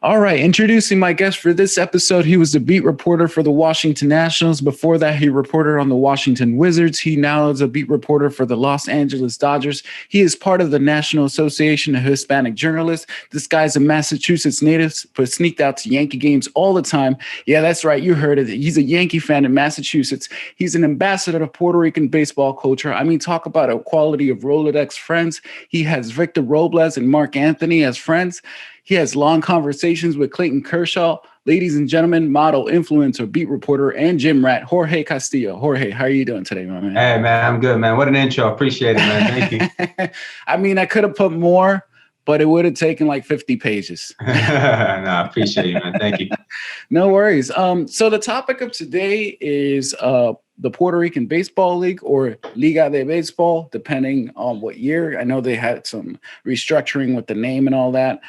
All right, introducing my guest for this episode. He was the beat reporter for the Washington Nationals. Before that, he reported on the Washington Wizards. He now is a beat reporter for the Los Angeles Dodgers. He is part of the National Association of Hispanic Journalists. This guy's a Massachusetts native, but sneaked out to Yankee games all the time. Yeah, that's right. You heard it. He's a Yankee fan in Massachusetts. He's an ambassador to Puerto Rican baseball culture. I mean, talk about a quality of Rolodex friends. He has Victor Robles and Mark Anthony as friends. He has long conversations with Clayton Kershaw. Ladies and gentlemen, model, influencer, beat reporter, and gym rat, Jorge Castillo. Jorge, how are you doing today, my man? Hey, man, I'm good, man. What an intro. Appreciate it, man. Thank you. I mean, I could have put more, but it would have taken like 50 pages. No, I appreciate you, man. Thank you. No worries. So the topic of today is the Puerto Rican Baseball League, or Liga de Baseball, depending on what year. I know they had some restructuring with the name and all that,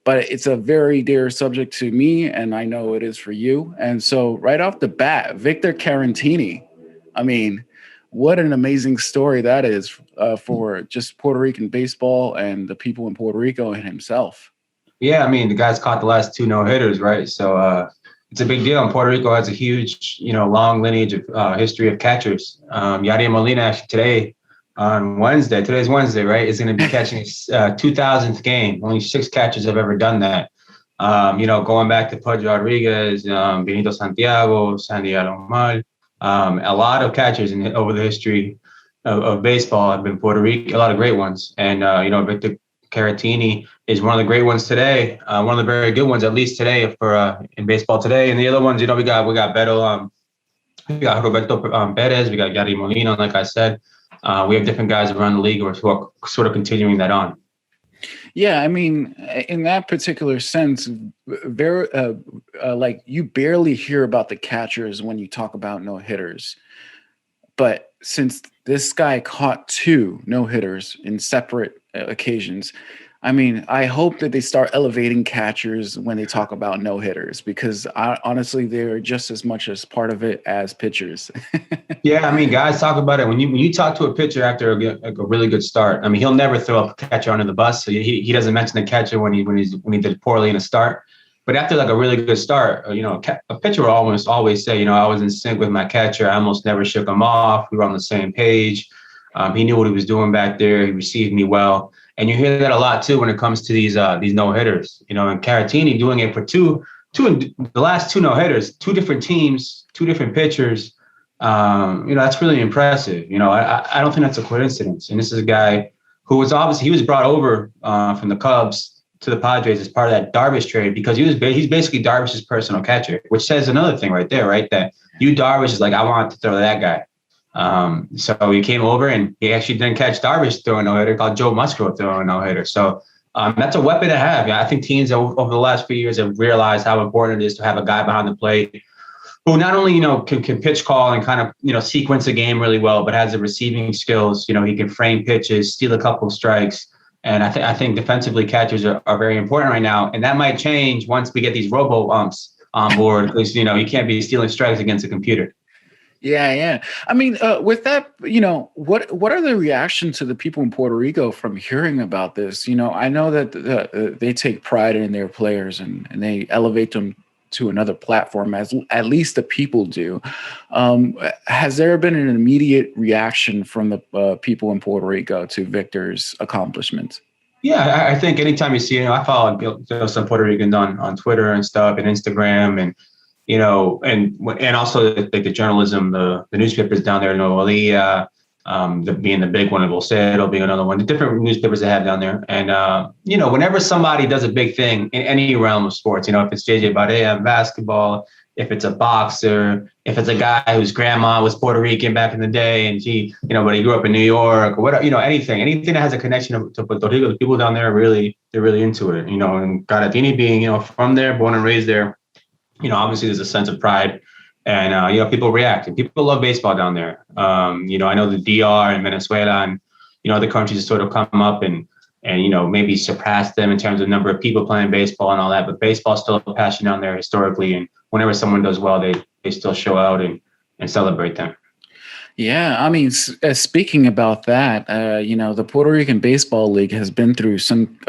but it's a very dear subject to me, and I know it is for you. And so right off the bat, Victor Caratini, I mean, what an amazing story that is for just Puerto Rican baseball and the people in Puerto Rico and himself. Yeah, I mean, the guy's caught the last two no-hitters, right? So it's a big deal. And Puerto Rico has a huge, long lineage of history of catchers. Yadier Molina actually today, on Wednesday, today's Wednesday, right, is going to be catching his 2000th game. Only 6 catchers have ever done that. Going back to Pudge Rodriguez, Benito Santiago, Sandy Alomar, a lot of catchers over the history of baseball have been Puerto Rican, a lot of great ones. And, Victor Caratini is one of the great ones today, one of the very good ones, at least today for in baseball today. And the other ones, we got Beto, we got Roberto Perez, we got Yadier Molina, like I said. We have different guys around the league who are sort of continuing that on. Yeah, I mean, in that particular sense, very like you barely hear about the catchers when you talk about no hitters. But since this guy caught 2 no hitters in separate occasions, I mean, I hope that they start elevating catchers when they talk about no hitters, because honestly, they're just as much as part of it as pitchers. Yeah, I mean, guys talk about it. When you talk to a pitcher after a really good start, I mean, he'll never throw a catcher under the bus. So he doesn't mention the catcher when he did poorly in a start. But after like a really good start, a pitcher will almost always say, I was in sync with my catcher. I almost never shook him off. We were on the same page. He knew what he was doing back there. He received me well. And you hear that a lot too when it comes to these no-hitters, and Caratini doing it for the last 2 no-hitters, 2 different teams, 2 different pitchers. That's really impressive. I don't think that's a coincidence. And this is a guy who was he was brought over from the Cubs to the Padres as part of that Darvish trade, because he's basically Darvish's personal catcher, which says another thing right there, right? That Darvish is like, I want to throw that guy. So he came over and he actually didn't catch Darvish throwing no hitter, called Joe Musgrove throwing no hitter. So that's a weapon to have. I think teams over the last few years have realized how important it is to have a guy behind the plate who not only, can pitch call and kind of, sequence a game really well, but has the receiving skills. He can frame pitches, steal a couple of strikes. And I think defensively catchers are very important right now. And that might change once we get these robo-umps on board, because, you can't be stealing strikes against a computer. Yeah. I mean, with that, what are the reactions to the people in Puerto Rico from hearing about this? I know that they take pride in their players and they elevate them to another platform, as at least the people do. Has there been an immediate reaction from the people in Puerto Rico to Victor's accomplishments? Yeah, I think anytime you see, I follow some Puerto Ricans on Twitter and stuff and Instagram, and and also like the journalism, the newspapers down there, being the big one, Vocero being another one, the different newspapers they have down there. And, whenever somebody does a big thing in any realm of sports, if it's JJ Barea in basketball, if it's a boxer, if it's a guy whose grandma was Puerto Rican back in the day and but he grew up in New York, or whatever, anything that has a connection to Puerto Rico, the people down there they're really into it, and Caratini being, from there, born and raised there. Obviously there's a sense of pride, and, people react, and people love baseball down there. I know the DR and Venezuela and, other countries have sort of come up and maybe surpassed them in terms of number of people playing baseball and all that, but baseball's still a passion down there historically. And whenever someone does well, they still show out and celebrate them. Yeah, I mean, speaking about that, the Puerto Rican Baseball League has been through some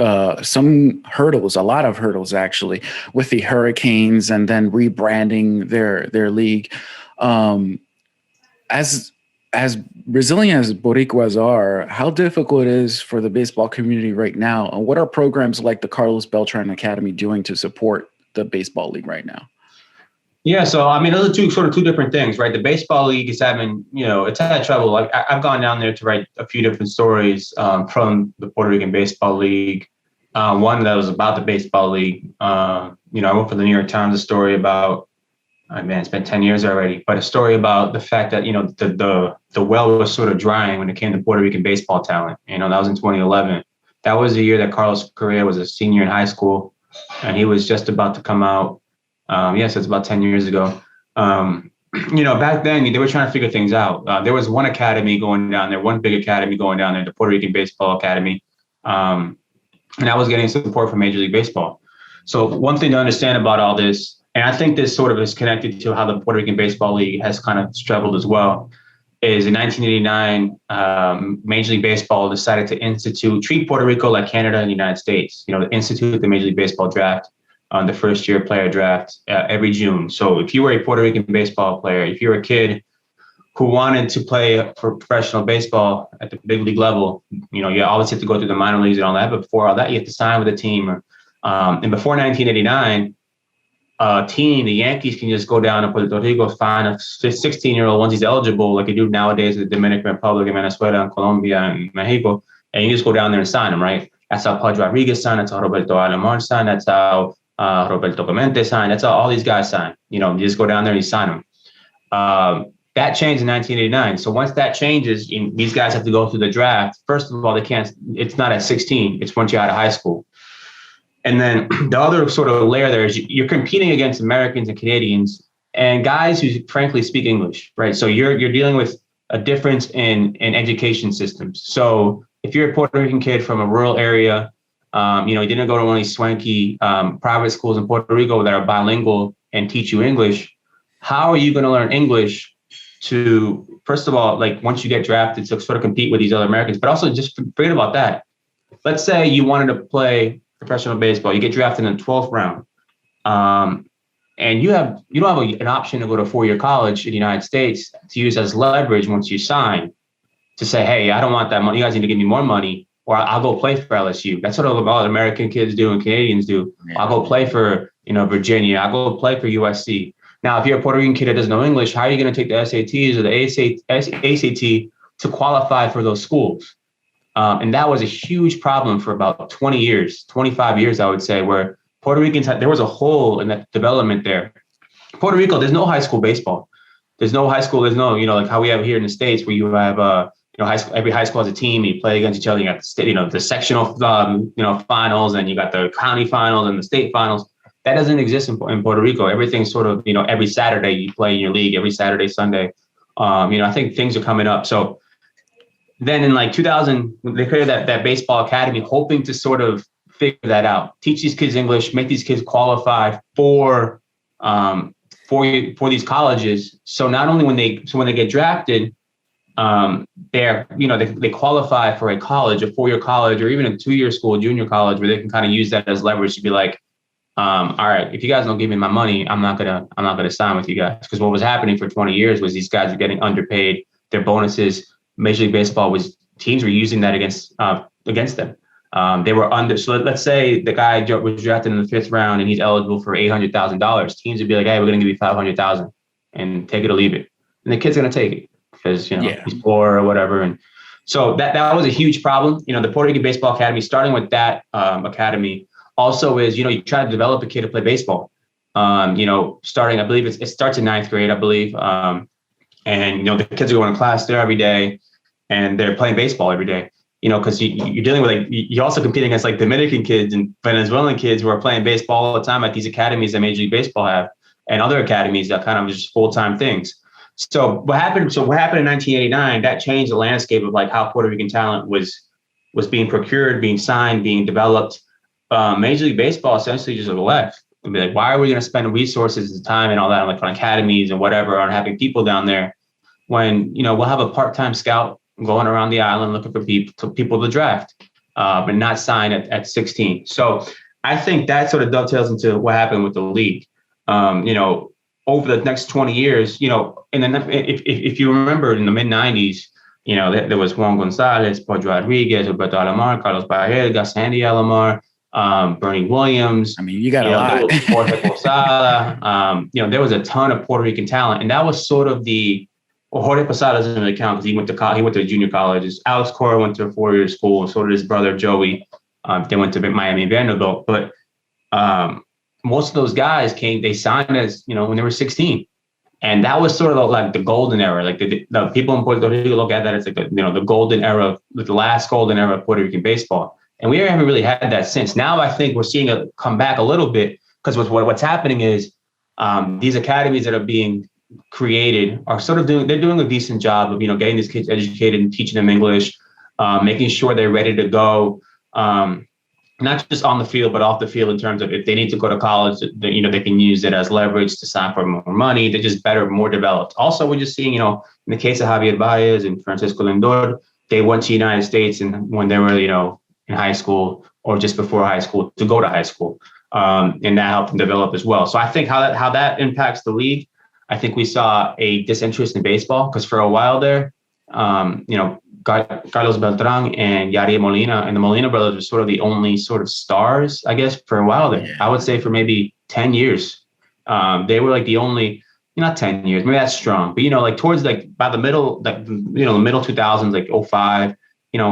hurdles, a lot of hurdles actually, with the Hurricanes and then rebranding their league. Um, as as resilient as Boricuas are, how difficult it is for the baseball community right now, and what are programs like the Carlos Beltran Academy doing to support the baseball league right now? Yeah, so I mean, those are two different things, right? The baseball league is having, it's had trouble. Like I've gone down there to write a few different stories from the Puerto Rican Baseball League. One that was about the baseball league. I wrote for the New York Times a story about, oh man, it's been 10 years already, but a story about the fact that the well was sort of drying when it came to Puerto Rican baseball talent. That was in 2011. That was the year that Carlos Correa was a senior in high school, and he was just about to come out. Yes, it's about 10 years ago. Back then they were trying to figure things out. There was one academy going down there, one big academy going down there, the Puerto Rican Baseball Academy. And I was getting support from Major League Baseball. So one thing to understand about all this, and I think this sort of is connected to how the Puerto Rican Baseball League has kind of struggled as well, is in 1989, Major League Baseball decided to treat Puerto Rico like Canada and the United States, to institute the Major League Baseball draft on the first year player draft every June. So if you were a Puerto Rican baseball player, if you're a kid who wanted to play for professional baseball at the big league level, you always have to go through the minor leagues and all that. But before all that, you have to sign with a team. And before 1989, a team, the Yankees, can just go down to Puerto Rico, find a 16-year-old once he's eligible, like they do nowadays in the Dominican Republic and Venezuela and Colombia and Mexico, and you just go down there and sign him, right? That's how Pudge Rodriguez signed. That's how Roberto Alomar signed. That's how Roberto Clemente signed. That's how all these guys signed. You just go down there and you sign them. That changed in 1989. So once that changes, these guys have to go through the draft. First of all, they can't. It's not at 16. It's once you're out of high school. And then the other sort of layer there is you're competing against Americans and Canadians and guys who frankly speak English, right? So you're dealing with a difference in education systems. So if you're a Puerto Rican kid from a rural area, you didn't go to one of these swanky private schools in Puerto Rico that are bilingual and teach you English, how are you going to learn English to, first of all, like once you get drafted to sort of compete with these other Americans, but also just forget about that. Let's say you wanted to play professional baseball, you get drafted in the 12th round, and you don't have an option to go to a 4-year college in the United States to use as leverage once you sign to say, hey, I don't want that money. You guys need to give me more money, or I'll go play for LSU. That's what all American kids do and Canadians do. Yeah. I'll go play for Virginia. I'll go play for USC. Now, if you're a Puerto Rican kid that doesn't know English, how are you going to take the SATs or the ACT to qualify for those schools? And that was a huge problem for about 20 years, 25 years, I would say, where Puerto Ricans there was a hole in that development there. Puerto Rico, there's no high school baseball. There's no high school. There's no, like how we have here in the States where you have, high school, every high school has a team, and you play against each other. You got the state, the sectional, finals, and you got the county finals and the state finals. That doesn't exist in Puerto Rico. Everything's sort of, every Saturday you play in your league, every Saturday, Sunday. I think things are coming up. So then in like 2000, they created that baseball academy, hoping to sort of figure that out, teach these kids English, make these kids qualify for these colleges. So not only when they get drafted, they qualify for a college, a 4-year college, or even a 2-year school, junior college, where they can kind of use that as leverage to be like, all right, if you guys don't give me my money, I'm not gonna sign with you guys. Because what was happening for 20 years was these guys were getting underpaid, their bonuses. Major League Baseball teams were using that against them. They were under. So let's say the guy was drafted in the 5th round and he's eligible for $800,000. Teams would be like, hey, we're going to give you $500,000 and take it or leave it. And the kid's going to take it because he's poor or whatever. And so that was a huge problem. The Puerto Rican Baseball Academy, starting with that academy, also is you try to develop a kid to play baseball. Starting, I believe it starts in 9th grade, I believe. And the kids are going to class there every day, and they're playing baseball every day. Because you're dealing with you're also competing against like Dominican kids and Venezuelan kids who are playing baseball all the time at these academies that Major League Baseball have, and other academies that kind of just full-time things. So what happened in 1989? That changed the landscape of like how Puerto Rican talent was being procured, being signed, being developed. Major League Baseball essentially just left. And be like, why are we going to spend resources and time and all that on academies and whatever on having people down there when, we'll have a part-time scout going around the island looking for people to draft, but not sign at 16. So I think that sort of dovetails into what happened with the league. Over the next 20 years, and then if you remember in the mid 90s, there was Juan Gonzalez, Pedro Rodriguez, Roberto Alomar, Carlos Baerga, Sandy Alomar, Bernie Williams. I mean, you got a lot. Jorge Posada. There was a ton of Puerto Rican talent, and that was sort of Jorge Posada doesn't really count because he went to junior colleges. Alex Cora went to a 4-year school, and so did his brother Joey. They went to Miami Vanderbilt, but most of those guys they signed as, when they were 16. And that was sort of like the golden era. Like the people in Puerto Rico look at that as like the golden era, the last golden era of Puerto Rican baseball. And we haven't really had that since. Now I think we're seeing it come back a little bit because what's happening is these academies that are being created are they're doing a decent job of, getting these kids educated and teaching them English, making sure they're ready to go. Not just on the field, but off the field in terms of if they need to go to college, they can use it as leverage to sign for more money. They're just better, more developed. Also, we're just seeing, in the case of Javier Baez and Francisco Lindor, they went to the United States and when they were, in high school or just before high school to go to high school. And that helped them develop as well. So I think how that impacts the league, I think we saw a disinterest in baseball because for a while there, Carlos Beltran and Yadier Molina and the Molina brothers were sort of the only sort of stars, I guess, for a while there. I would say for maybe 10 years. They were like the only, not 10 years, maybe that's strong, but like towards by the middle, the middle 2000s, like 05,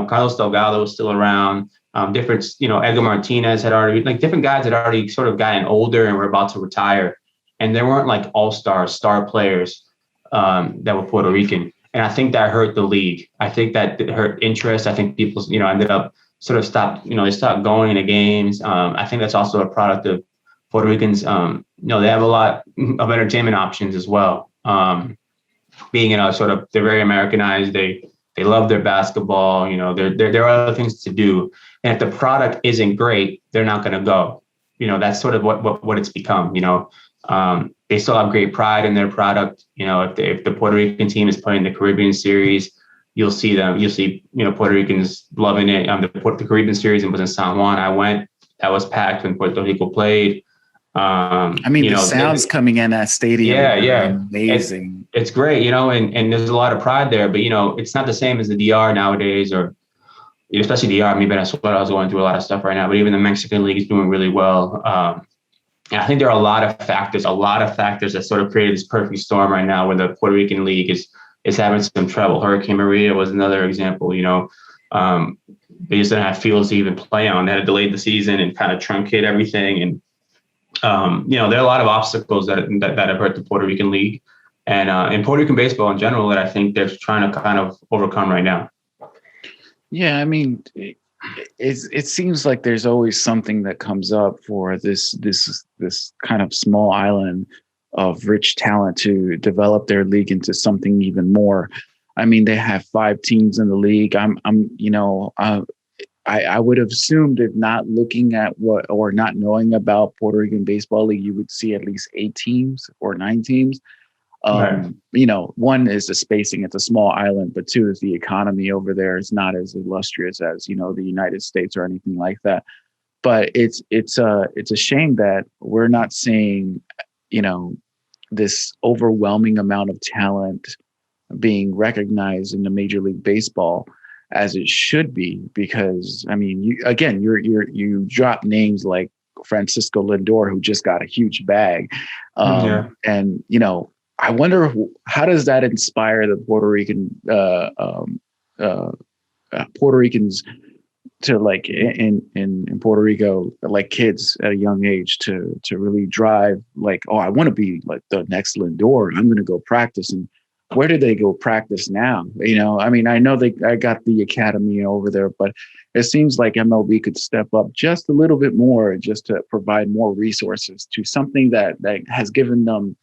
Carlos Delgado was still around. Different, Edgar Martinez had already, different guys had already sort of gotten older and were about to retire. And there weren't like all-stars, star players that were Puerto Rican. And I think that hurt the league. I think that hurt interest. I think people, ended up sort of they stopped going into games. I think that's also a product of Puerto Ricans. They have a lot of entertainment options as well. Being, they're very Americanized. They love their basketball. There are other things to do. And if the product isn't great, they're not going to go. That's sort of what it's become. They still have great pride in their product. If the Puerto Rican team is playing the Caribbean Series, you'll see Puerto Ricans loving it. The Caribbean Series was in San Juan. I went. That was packed when Puerto Rico played. The sounds coming in that stadium. Yeah. Amazing. It's great, and there's a lot of pride there, but it's not the same as the DR nowadays, or especially DR. Venezuela is going through a lot of stuff right now, but even the Mexican League is doing really well. And I think there are a lot of factors that sort of created this perfect storm right now where the Puerto Rican League is having some trouble. Hurricane Maria was another example, they just didn't have fields to even play on. They had delayed the season and kind of truncate everything. And, there are a lot of obstacles that have hurt the Puerto Rican League and in Puerto Rican baseball in general that I think they're trying to kind of overcome right now. Yeah, it seems like there's always something that comes up for this kind of small island of rich talent to develop their league into something even more. They have 5 teams in the league. I would have assumed if not looking at or not knowing about Puerto Rican Baseball League, you would see at least 8 teams or 9 teams. Right. One is the spacing. It's a small island, but 2 is the economy over there is not as illustrious as, the United States or anything like that. But it's a shame that we're not seeing, this overwhelming amount of talent being recognized in the Major League Baseball as it should be, because you drop names like Francisco Lindor, who just got a huge bag. And, I wonder how does that inspire the Puerto Rican Puerto Ricans to like in Puerto Rico, like kids at a young age to really drive like, oh, I want to be like the next Lindor. I'm going to go practice. And where do they go practice now? I know I got the academy over there, but it seems like MLB could step up just a little bit more just to provide more resources to something that has given them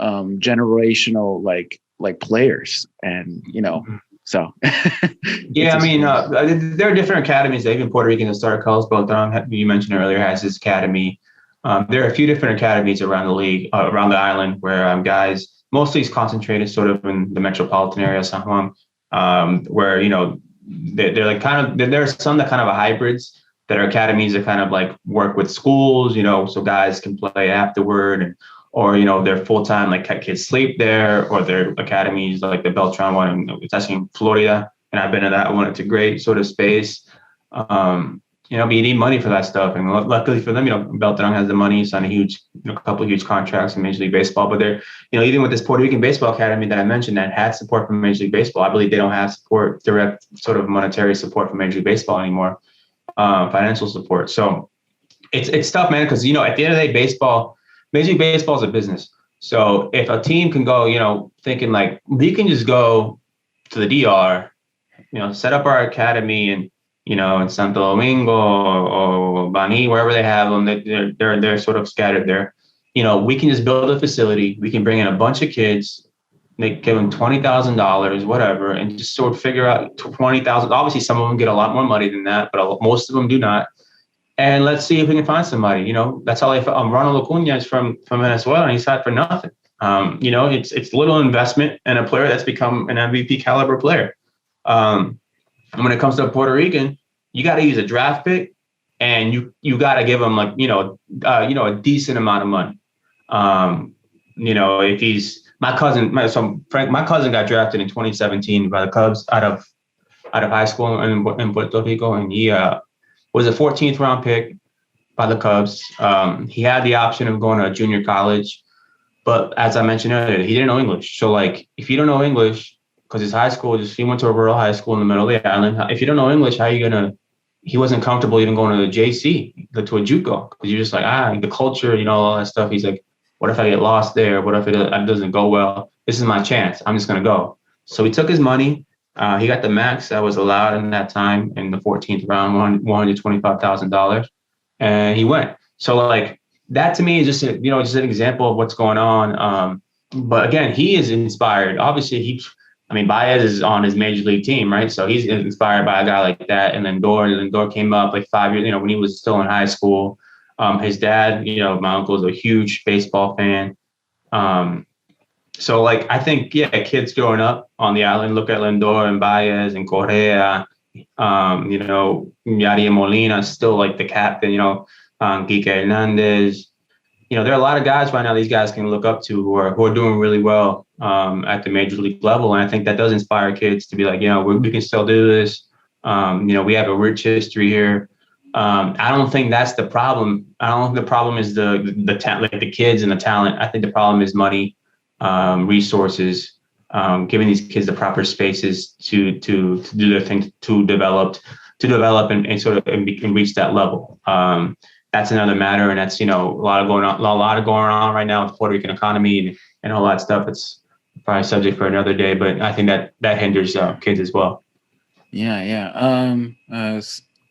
generational like players and so yeah. There are different academies. Even Puerto Rican that started Carlos Beltran, you mentioned earlier, has his academy. There are a few different academies around the league, around the island, where guys mostly it's concentrated sort of in the metropolitan area of San Juan, where, they're like there are some that kind of are hybrids that are academies that kind of like work with schools, so guys can play afterward, or they're full-time, like kids sleep there, or their academies like the Beltran one, and it's actually in Florida, and I've been to that one. It's a great sort of space. But you need money for that stuff, and luckily for them, Beltran has the money, signed a couple of huge contracts in Major League Baseball. But they're, even with this Puerto Rican baseball academy that I mentioned that had support from Major League Baseball, I believe they don't have direct sort of monetary support from Major League Baseball anymore, financial support. So it's tough, man, because at the end of the day, Major League Baseball is a business. So if a team can go, thinking like we can just go to the DR, set up our academy and in Santo Domingo or Bani, wherever they have them, they're sort of scattered there. We can just build a facility. We can bring in a bunch of kids. They give them $20,000, whatever, and just sort of figure out 20,000. Obviously, some of them get a lot more money than that, but most of them do not. And let's see if we can find somebody. That's how Ronald Acuna is from Venezuela, and he's had for nothing. It's little investment and a player that's become an MVP caliber player. And when it comes to Puerto Rican, you got to use a draft pick, and you got to give them like a decent amount of money. If he's my cousin got drafted in 2017 by the Cubs out of high school in Puerto Rico, and he was a 14th round pick by the Cubs. He had the option of going to a junior college, but as I mentioned earlier, he didn't know English. So like, if you don't know English, because his high school, he went to a rural high school in the middle of the island. If you don't know English, how are you going to, he wasn't comfortable even going to the JC, to a JUCO, because you're just like, the culture, all that stuff. He's like, what if I get lost there? What if it doesn't go well? This is my chance. I'm just going to go. So he took his money. He got the max that was allowed in that time in the 14th round, $125,000, and he went. So like that to me is just just an example of what's going on. But again, he is inspired. Obviously, Baez is on his major league team, right? So he's inspired by a guy like that. And then Lindor came up like 5 years, when he was still in high school. His dad, my uncle is a huge baseball fan. So like, I think, kids growing up on the island look at Lindor and Baez and Correa, Yadier Molina, still like the captain, Quique Hernandez. There are a lot of guys right now these guys can look up to who are doing really well at the major league level. And I think that does inspire kids to be like, we can still do this. We have a rich history here. I don't think that's the problem. I don't think the problem is the talent, like the kids and the talent. I think the problem is money, resources, giving these kids the proper spaces to do their thing, to develop and sort of and reach that level. That's another matter, and that's a lot going on right now with the Puerto Rican economy and all that stuff. It's probably subject for another day, but I think that hinders kids as well.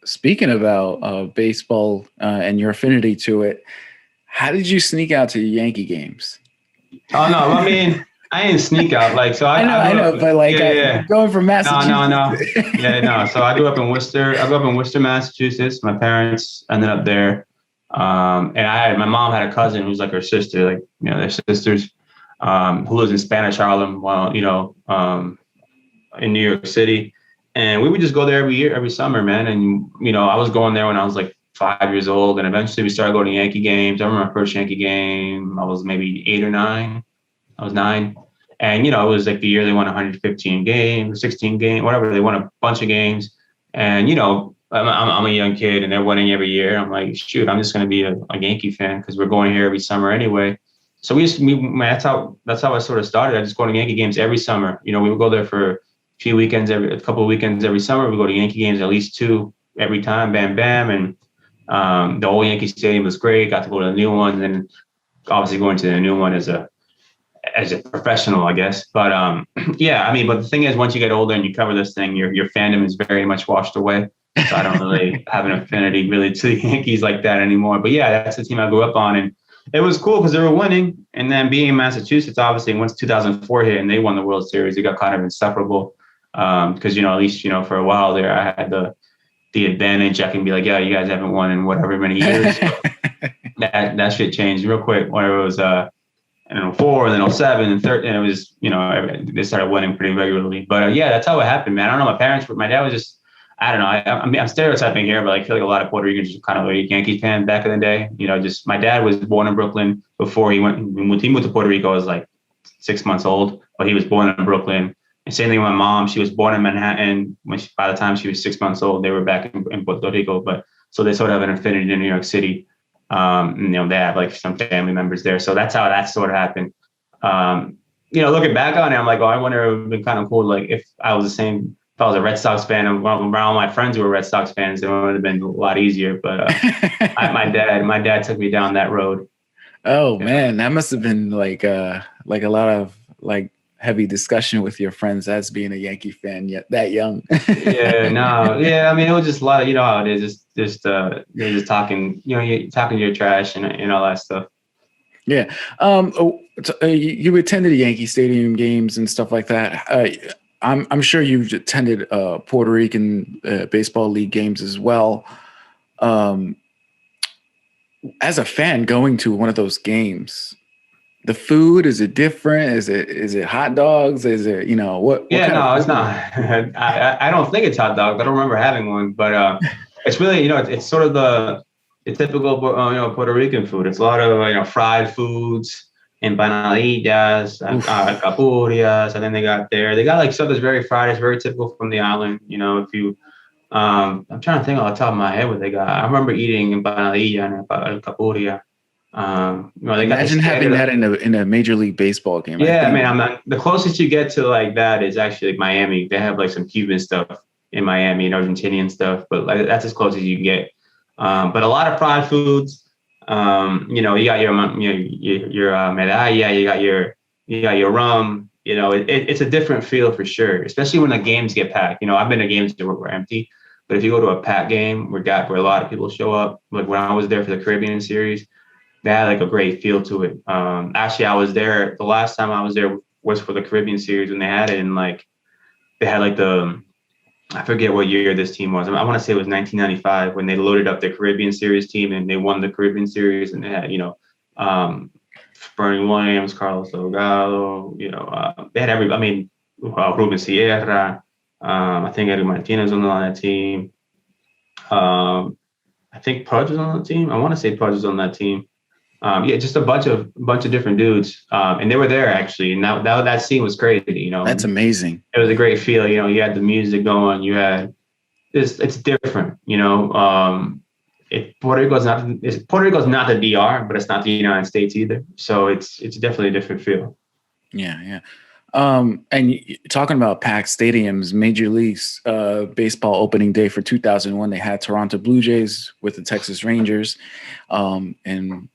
Speaking about baseball and your affinity to it, how did you sneak out to Yankee games? Oh no, I didn't sneak out. Like, so I know, but like, going from Massachusetts. No. So I grew up in Worcester, Massachusetts. My parents ended up there. And my mom had a cousin who's like her sister, like, they're sisters, who lives in Spanish Harlem, in New York City. And we would just go there every summer, man. And, I was going there when I was like 5 years old, and eventually we started going to Yankee games. I remember my first Yankee game. I was maybe 8 or 9. I was 9. And, it was like the year they won 115 games, 16 games, whatever. They won a bunch of games. And, I'm a young kid and they're winning every year. I'm like, shoot, I'm just going to be a Yankee fan because we're going here every summer anyway. So that's how I sort of started. I just go to Yankee games every summer. We would go there for a couple of weekends every summer. We go to Yankee games at least 2 every time, bam, bam. And the old Yankee Stadium was great. Got to go to the new one. And then obviously going to the new one as a professional, I guess. But but the thing is, once you get older and you cover this thing, your fandom is very much washed away. So I don't really have an affinity really to the Yankees like that anymore. But that's the team I grew up on. And it was cool because they were winning. And then being in Massachusetts, obviously, once 2004 hit and they won the World Series, it got kind of insufferable. Because, at least, for a while there, I had the advantage. I can be like, yeah, you guys haven't won in whatever many years. that shit changed real quick. Where it was, and 04, and then 07, and 13, and it was, they started winning pretty regularly. But yeah, that's how it happened, man. I don't know. My dad was just, I don't know. I mean, I'm stereotyping here, but I feel like a lot of Puerto Ricans are kind of a Yankee fan back in the day. Just my dad was born in Brooklyn before he moved to Puerto Rico. I was like 6 months old, but he was born in Brooklyn. And same thing with my mom. She was born in Manhattan. By the time she was 6 months old, they were back in Puerto Rico. But so they sort of have an affinity to New York City. They have like some family members there. So that's how that sort of happened. Looking back on it, I'm like, I wonder it would have been kind of cool. Like if I was a Red Sox fan and around all my friends who were Red Sox fans, it would have been a lot easier. But my dad took me down that road. Oh man, that must have been like a lot of like heavy discussion with your friends as being a Yankee fan yet that young. I mean, it was just a lot of, how it is, just they're just talking, you're talking your trash and all that stuff. Yeah. You attended Yankee Stadium games and stuff like that. I'm sure you've attended Puerto Rican baseball league games as well. As a fan going to one of those games, the food, is it different? Is it hot dogs? Is it, what? No, it's not. I don't think it's hot dogs. I don't remember having one, but it's really, it's sort of the typical, Puerto Rican food. It's a lot of, fried foods, empanadillas, capurias, and then they got like stuff that's very fried. It's very typical from the island. If you, I'm trying to think off the top of my head what they got. I remember eating empanadilla and capuria. They imagine having that in a Major League Baseball game. Yeah, I mean, the closest you get to like that is actually like Miami. They have like some Cuban stuff in Miami and Argentinian stuff, but like that's as close as you can get. But a lot of fried foods. You got your medalla, you got your rum. It's a different feel for sure, especially when the games get packed. I've been to games that were empty, but if you go to a packed game where a lot of people show up, like when I was there for the Caribbean series, they had like a great feel to it. Actually, I was there. The last time I was there was for the Caribbean series when they had it, and like they had like I forget what year this team was. I want to say it was 1995 when they loaded up the Caribbean series team and they won the Caribbean series, and they had Bernie Williams, Carlos Delgado. They had Ruben Sierra. I think Eddie Martinez was on that team. I think Pudge was on the team. I want to say Pudge was on that team. Just a bunch of different dudes, and they were there actually. And that scene was crazy. That's amazing. It was a great feel. You had the music going. You had it's different. Puerto Rico's not the DR, but it's not the United States either. So it's definitely a different feel. Yeah. And talking about packed stadiums, Major League's baseball opening day for 2001, they had Toronto Blue Jays with the Texas Rangers, and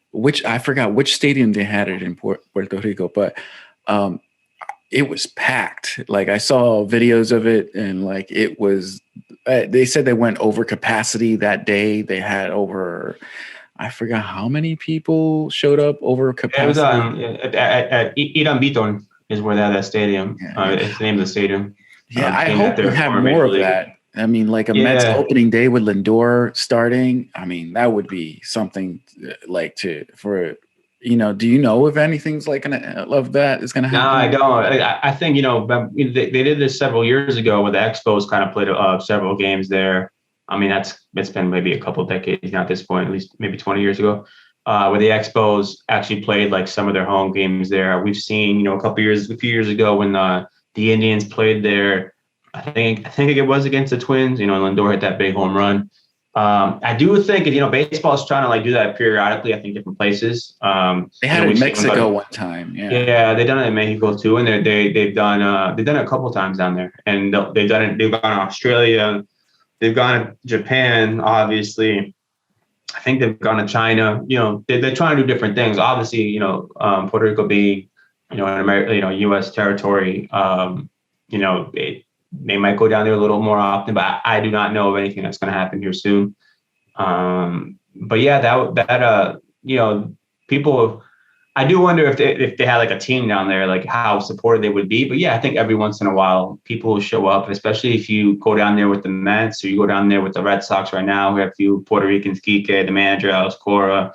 I forgot which stadium they had it in Puerto Rico, but it was packed. Like I saw videos of it, and like it was. They said they went over capacity that day. They had over. I forgot how many people showed up over capacity. It was at Irán Bithorn is where they had that stadium. It's the name of the stadium. Yeah, I hope we have more of that. I mean, like a Mets opening day with Lindor starting. I mean, that would be something like do you know if anything's like of that is going to happen? No, I don't. I think, they did this several years ago where the Expos kind of played several games there. I mean, it's been maybe a couple of decades now at this point, at least maybe 20 years ago, where the Expos actually played like some of their home games there. We've seen, a few years ago when the Indians played there. I think it was against the Twins. Lindor hit that big home run. I do think, baseball is trying to like do that periodically. I think different places. They had it in Mexico one time. Yeah, they've done it in Mexico too, and they've done it a couple of times down there, and they've done it. They've gone to Australia, they've gone to Japan, obviously. I think they've gone to China. They're trying to do different things. Obviously, Puerto Rico being, in America, U.S. territory. They might go down there a little more often, but I do not know of anything that's going to happen here soon. But yeah, people, I do wonder if they had like a team down there, like how supportive they would be. But yeah, I think every once in a while people will show up, especially if you go down there with the Mets or you go down there with the Red Sox right now. We have a few Puerto Ricans, Kike, the manager, Alex Cora,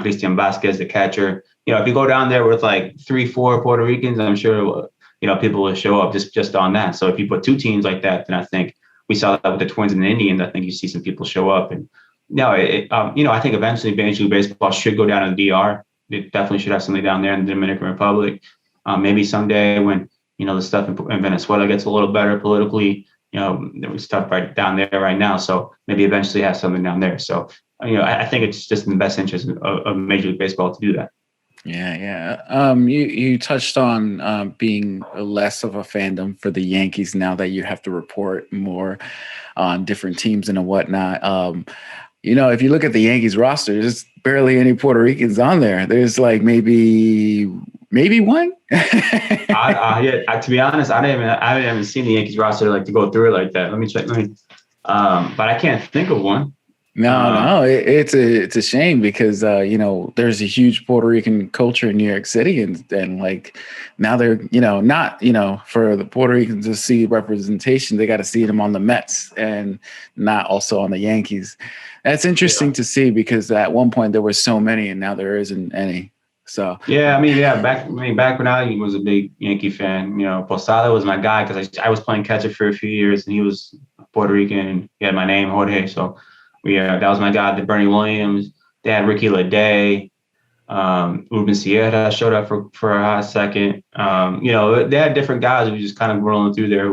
Christian Vasquez, the catcher. If you go down there with like 3-4 Puerto Ricans, I'm sure people will show up just on that. So if you put two teams like that, then I think we saw that with the Twins and the Indians. I think you see some people show up, and I think eventually Major League Baseball should go down to the DR. It definitely should have something down there in the Dominican Republic. Maybe someday when the stuff in Venezuela gets a little better politically, there was stuff right down there right now. So maybe eventually have something down there. So I think it's just in the best interest of Major League Baseball to do that. Yeah. You touched on being less of a fandom for the Yankees now that you have to report more on different teams and whatnot. If you look at the Yankees roster, there's barely any Puerto Ricans on there. There's like maybe one. To be honest, I haven't seen the Yankees roster like to go through it like that. Let me check. But I can't think of one. No, it's a shame because there's a huge Puerto Rican culture in New York City, and like now they're not for the Puerto Ricans to see representation, they got to see them on the Mets and not also on the Yankees. That's interesting to see because at one point there were so many and now there isn't any. So back when I was a big Yankee fan, Posada was my guy because I was playing catcher for a few years and he was Puerto Rican and he had my name Jorge, so. That was my guy, the Bernie Williams. They had Ricky Leday. Ruben Sierra showed up for a hot second. They had different guys who just kind of rolling through there who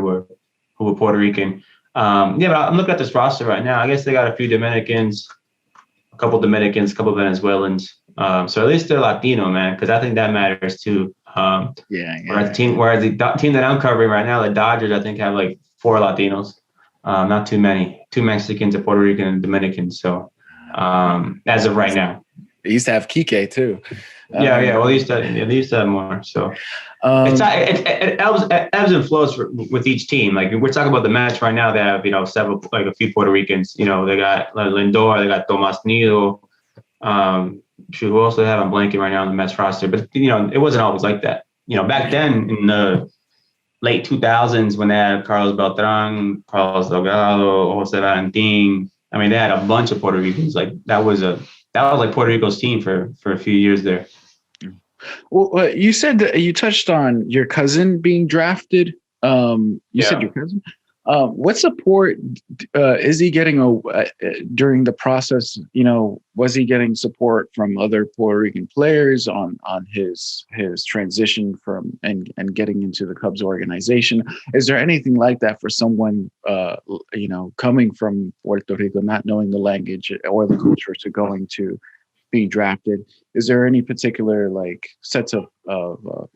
were Puerto Rican. But I'm looking at this roster right now. I guess they got a few Dominicans, a couple Venezuelans. So at least they're Latino, man, because I think that matters too. Whereas the team that I'm covering right now, the Dodgers, I think have like 4 Latinos. Not too many, 2 Mexicans, a Puerto Rican, and Dominican. So as of right now, they used to have Kike too. Well, they used to have more. So it ebbs and flows with each team. Like we're talking about the Mets right now. They have several, like a few Puerto Ricans. They got Lindor, they got Tomas Nido. Who also have I'm blanking right now on the Mets roster, but it wasn't always like that. Back then in the late 2000s when they had Carlos Beltran, Carlos Delgado, Jose Valentin. I mean, they had a bunch of Puerto Ricans. Like that was like Puerto Rico's team for a few years there. Well, you said that you touched on your cousin being drafted. You said your cousin. What support is he getting during the process? Was he getting support from other Puerto Rican players on his transition from and getting into the Cubs organization? Is there anything like that for someone coming from Puerto Rico, not knowing the language or the culture, to going to being drafted? Is there any particular like sets of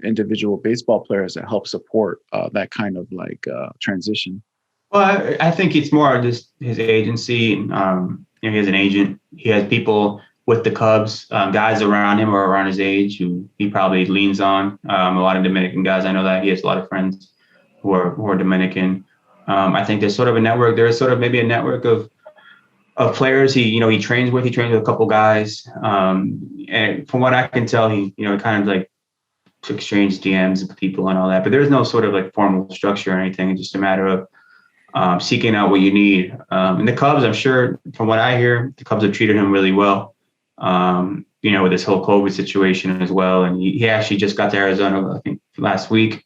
individual baseball players that help support that kind of like transition? Well, I think it's more just his agency. He has an agent. He has people with the Cubs, guys around him or around his age who he probably leans on. A lot of Dominican guys. I know that he has a lot of friends who are Dominican. I think there's sort of a network. There's sort of maybe a network of players he trains with. He trains with a couple guys. And from what I can tell, he kind of like to exchange DMs with people and all that. But there's no sort of like formal structure or anything. It's just a matter of seeking out what you need. And the Cubs, I'm sure, from what I hear, the Cubs have treated him really well, with this whole COVID situation as well. And he actually just got to Arizona, I think, last week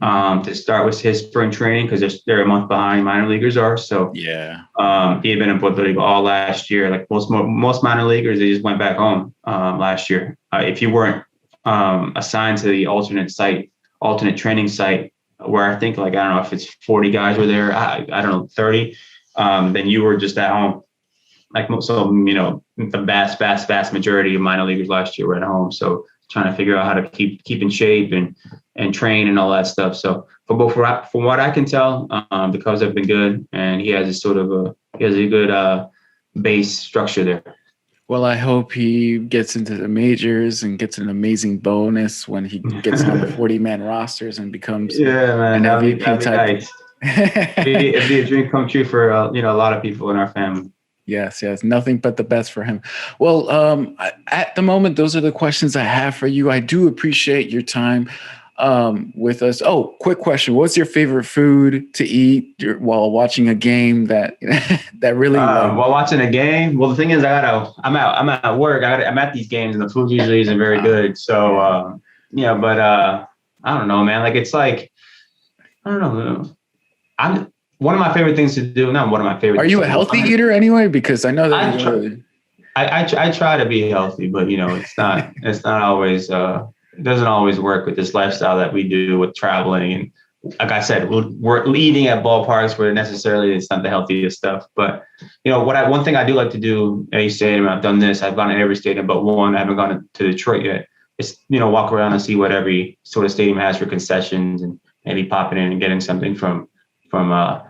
to start with his spring training because they're a month behind minor leaguers are. So he had been in Puerto Rico all last year. Like most minor leaguers, they just went back home last year. If you weren't assigned to the alternate training site, where I think, like, I don't know if it's 40 guys were there, I don't know, 30, then you were just at home. Like, so, the vast majority of minor leaguers last year were at home. So trying to figure out how to keep in shape and train and all that stuff. So from what I can tell, the Cubs have been good, and he has a good base structure there. Well, I hope he gets into the majors and gets an amazing bonus when he gets on the 40-man rosters and becomes an MVP type. Nice. It'd be a dream come true for a lot of people in our family. Yes, nothing but the best for him. Well, at the moment, those are the questions I have for you. I do appreciate your time. with us. Oh, quick question. What's your favorite food to eat while watching a game that that really While watching a game? Well, the thing is, I'm at work. I'm at these games and the food usually isn't very good. So, but I don't know, man. Like, it's like, I don't know. One of my favorite things to do. Not one of my favorite. Are you a healthy eater anyway? Because I know that I try to be healthy, but it's not always, it doesn't always work with this lifestyle that we do with traveling. And like I said, we're eating at ballparks where necessarily it's not the healthiest stuff. But, one thing I do like to do at each stadium, I've done this, I've gone to every stadium but one, I haven't gone to Detroit yet. Is, walk around and see what every sort of stadium has for concessions and maybe popping in and getting something from the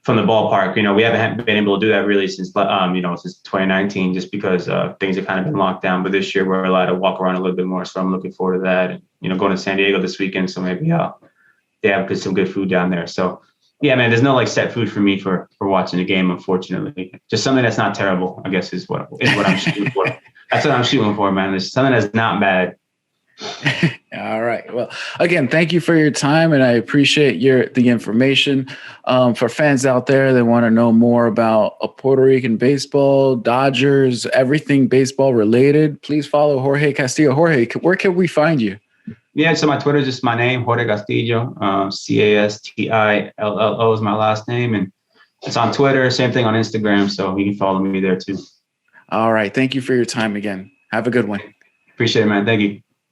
ballpark. We haven't been able to do that really since 2019, just because things have kind of been locked down. But this year we're allowed to walk around a little bit more, so I'm looking forward to that. And going to San Diego this weekend, so maybe they have some good food down there. So yeah, man, there's no like set food for me for watching a game, unfortunately. Just something that's not terrible, I guess, is what I'm shooting for. That's what I'm shooting for, man. There's something that's not bad. All right. Well, again, thank you for your time, and I appreciate the information. For fans out there that want to know more about Puerto Rican baseball, Dodgers, everything baseball related, please follow Jorge Castillo. Jorge, where can we find you? Yeah, so my Twitter is just my name, Jorge Castillo. Castillo is my last name, and it's on Twitter. Same thing on Instagram, so you can follow me there too. All right. Thank you for your time again. Have a good one. Appreciate it, man. Thank you.